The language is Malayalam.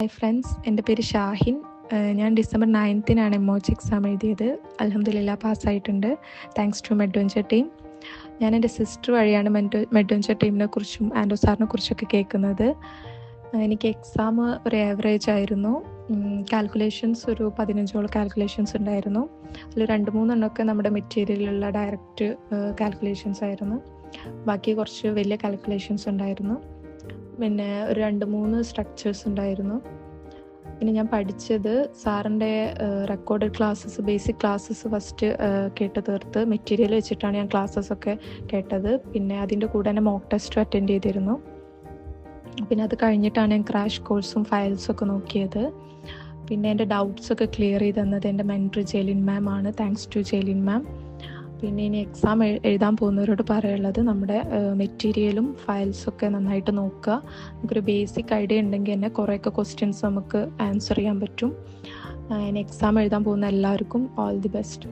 ഹായ് ഫ്രണ്ട്സ്, എൻ്റെ പേര് ഷാഹിൻ. ഞാൻ December 9 എംഒജി എക്സാം എഴുതിയത്. അൽഹംദുലില്ലാഹ് പാസ്സായിട്ടുണ്ട്. Thanks to Medventure team. ഞാൻ എൻ്റെ സിസ്റ്റർ വഴിയാണ് മെഡ്വെഞ്ചർ ടീമിനെ കുറിച്ചും ആൻഡോ സാറിനെ കുറിച്ചൊക്കെ കേൾക്കുന്നത്. എനിക്ക് എക്സാം ഒരു ആവറേജ് ആയിരുന്നു. കാൽക്കുലേഷൻസ് ഒരു 15ഓളം കാൽക്കുലേഷൻസ് ഉണ്ടായിരുന്നു. അതിൽ 2-3 നമ്മുടെ മെറ്റീരിയലിലുള്ള ഡയറക്റ്റ് കാൽക്കുലേഷൻസ് ആയിരുന്നു. ബാക്കി കുറച്ച് വലിയ കാൽക്കുലേഷൻസ് ഉണ്ടായിരുന്നു. പിന്നെ ഒരു 2-3 സ്ട്രക്ചേഴ്സ് ഉണ്ടായിരുന്നു. പിന്നെ ഞാൻ പഠിച്ചത് സാറിൻ്റെ recorded classes, basic classes first കേട്ട് തീർത്ത് മെറ്റീരിയൽ വെച്ചിട്ടാണ് ഞാൻ ക്ലാസ്സസ് ഒക്കെ കേട്ടത്. പിന്നെ അതിൻ്റെ കൂടെ തന്നെ മോക്ക് ടെസ്റ്റ് അറ്റൻഡ് ചെയ്തിരുന്നു. പിന്നെ അത് കഴിഞ്ഞിട്ടാണ് ഞാൻ ക്രാഷ് കോഴ്സും ഫയൽസും ഒക്കെ നോക്കിയത്. പിന്നെ എൻ്റെ ഡൗട്ട്സൊക്കെ ക്ലിയർ ചെയ്ത് തന്നത് എൻ്റെ മെൻറ്റർ ജെലിൻ മാം ആണ്. താങ്ക്സ് ടു ജെലിൻ മാം. പിന്നെ ഇനി എക്സാം എഴുതാൻ പോകുന്നവരോട് പറയാനുള്ളത്, നമ്മുടെ മെറ്റീരിയലും ഫയൽസൊക്കെ നന്നായിട്ട് നോക്കുക. നമുക്കൊരു ബേസിക് ഐഡിയ ഉണ്ടെങ്കിൽ തന്നെ കുറേയൊക്കെ ക്വസ്റ്റ്യൻസ് നമുക്ക് ആൻസർ ചെയ്യാൻ പറ്റും. ഇനി എക്സാം എഴുതാൻ പോകുന്ന എല്ലാവർക്കും ഓൾ ദി ബെസ്റ്റ്.